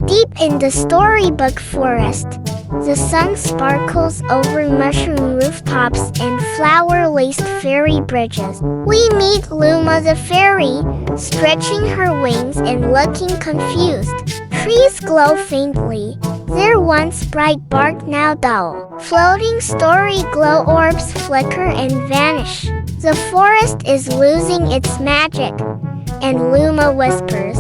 Deep in the Storybook Forest, the sun sparkles over mushroom rooftops and flower-laced fairy bridges. We meet Luma the fairy, stretching her wings and looking confused. Trees glow faintly, their once bright bark now dull. Floating story glow orbs flicker and vanish. The forest is losing its magic, and Luma whispers,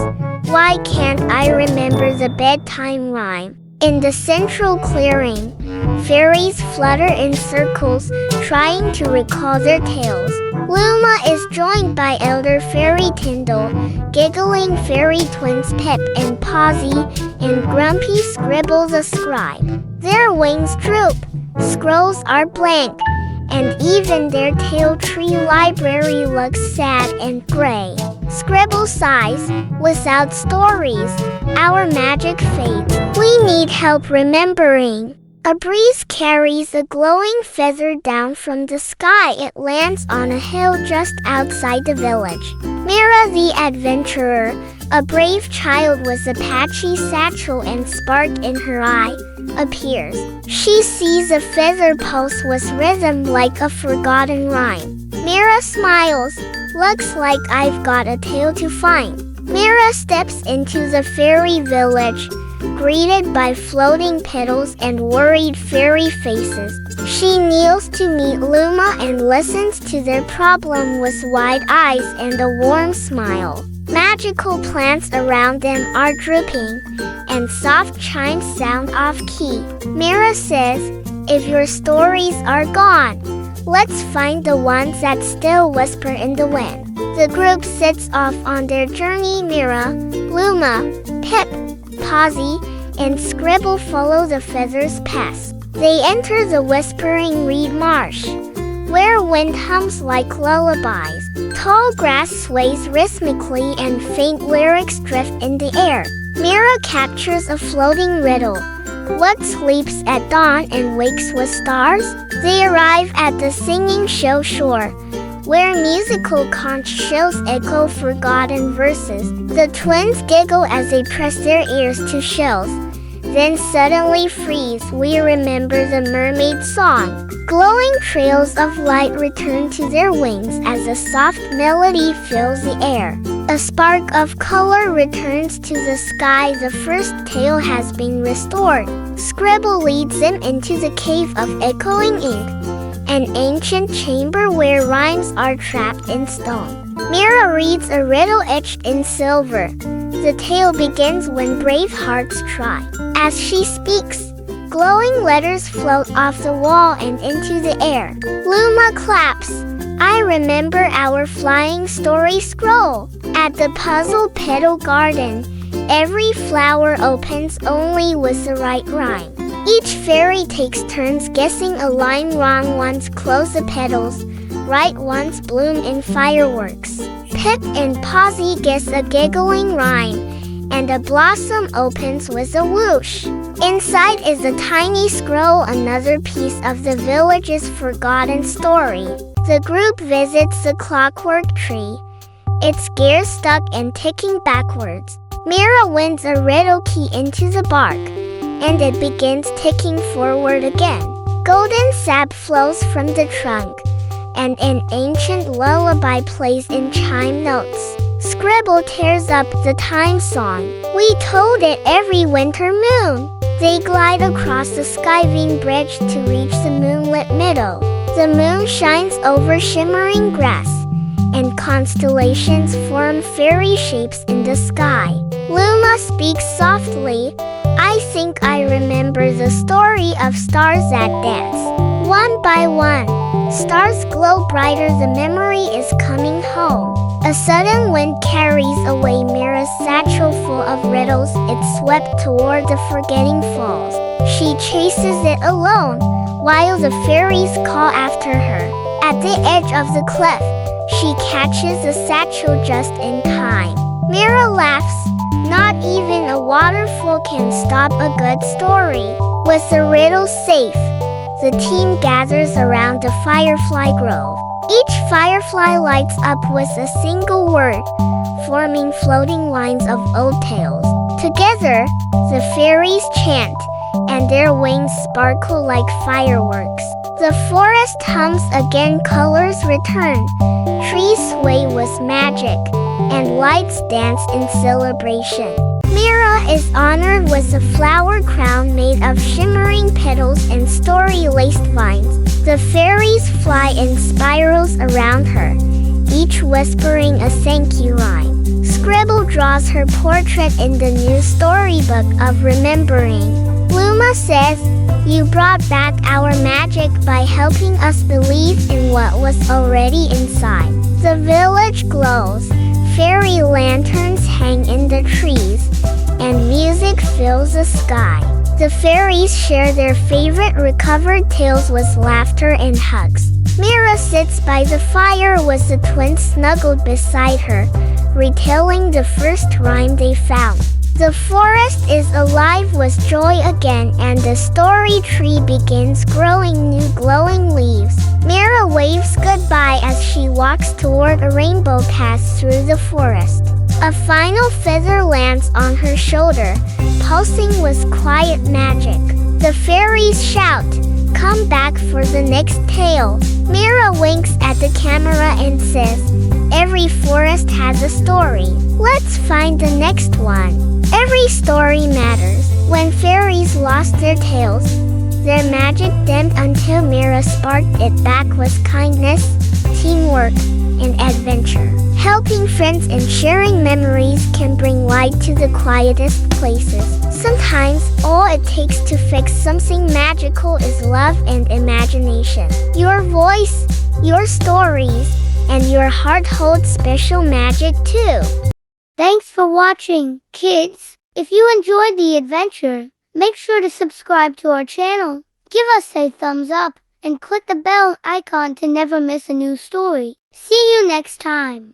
"Why can't I remember the bedtime rhyme?" In the central clearing, fairies flutter in circles, trying to recall their tales. Luma is joined by Elder Fairy Tyndall, giggling fairy twins Pip and Posy, and grumpy Scribble the scribe. Their wings droop, scrolls are blank, and even their tale tree library looks sad and gray. Scribble sighs, "Without stories, our magic fades. We need help remembering." A breeze carries a glowing feather down from the sky. It lands on a hill just outside the village. Mira the adventurer, a brave child with a patchy satchel and spark in her eye, appears. She sees a feather pulse with rhythm like a forgotten rhyme. Mira smiles, "Looks like I've got a tale to find." Mira steps into the fairy village, greeted by floating petals and worried fairy faces. She kneels to meet Luma and listens to their problem with wide eyes and a warm smile. Magical plants around them are drooping, and soft chimes sound off-key. Mira says, "If your stories are gone, let's find the ones that still whisper in the wind." The group sets off on their journey. Mira, Luma, Pip, Posy, and Scribble follow the feathers past. They enter the whispering reed marsh, where wind hums like lullabies. Tall grass sways rhythmically and faint lyrics drift in the air. Mira captures a floating riddle. What sleeps at dawn and wakes with stars? They arrive at the singing show shore, where musical conch shells echo forgotten verses. The twins giggle as they press their ears to shells, then suddenly freeze. We remember the mermaid song. Glowing trails of light return to their wings as a soft melody fills the air. A spark of color returns to the sky. The first tale has been restored. Scribble leads them into the cave of echoing ink, an ancient chamber where rhymes are trapped in stone. Mira reads a riddle etched in silver. The tale begins when brave hearts try. As she speaks, glowing letters float off the wall and into the air. Luma claps, "I remember our flying story scroll." At the puzzle petal garden, every flower opens only with the right rhyme. Each fairy takes turns guessing a line. Wrong ones close the petals, right ones bloom in fireworks. Pip and Posy guess a giggling rhyme, and a blossom opens with a whoosh. Inside is a tiny scroll, another piece of the village's forgotten story. The group visits the clockwork tree, its gears stuck and ticking backwards. Mira winds a riddle key into the bark, and it begins ticking forward again. Golden sap flows from the trunk, and an ancient lullaby plays in chime notes. Scribble tears up the time song. "We told it every winter moon." They glide across the skywing bridge to reach the moonlit meadow. The moon shines over shimmering grass, and constellations form fairy shapes in the sky. Luma speaks softly, "I think I remember the story of stars that dance. One by one, stars glow brighter. The memory is coming home." A sudden wind carries away Mira's satchel full of riddles. It swept toward the forgetting falls. She chases it alone, while the fairies call after her. At the edge of the cliff, she catches the satchel just in time. Mira laughs. Not even a waterfall can stop a good story. With the riddles safe, the team gathers around the firefly grove. Each firefly lights up with a single word, forming floating lines of old tales. Together, the fairies chant, and their wings sparkle like fireworks. The forest hums again, colors return, trees sway with magic, and lights dance in celebration. Mira is honored with a flower crown made of shimmering petals and story-laced vines. The fairies fly in spirals around her, each whispering a thank you rhyme. Scribble draws her portrait in the new storybook of remembering. Luma says, "You brought back our magic by helping us believe in what was already inside." The village glows, fairy lanterns hang in the trees, and music fills the sky. The fairies share their favorite recovered tales with laughter and hugs. Mira sits by the fire with the twins snuggled beside her, retelling the first rhyme they found. The forest is alive with joy again, and the story tree begins growing new glowing leaves. Mira waves goodbye as she walks toward a rainbow path through the forest. A final feather lands on her shoulder, pulsing with quiet magic. The fairies shout, "Come back for the next tale." Mira winks at the camera and says, "Every forest has a story. Let's find the next one." Every story matters. When fairies lost their tales, their magic dimmed until Mira sparked it back with kindness, teamwork, and adventure. Helping friends and sharing memories can bring light to the quietest places. Sometimes, all it takes to fix something magical is love and imagination. Your voice, your stories, and your heart hold special magic too. Thanks for watching, kids. If you enjoyed the adventure, make sure to subscribe to our channel, give us a thumbs up, and click the bell icon to never miss a new story. See you next time.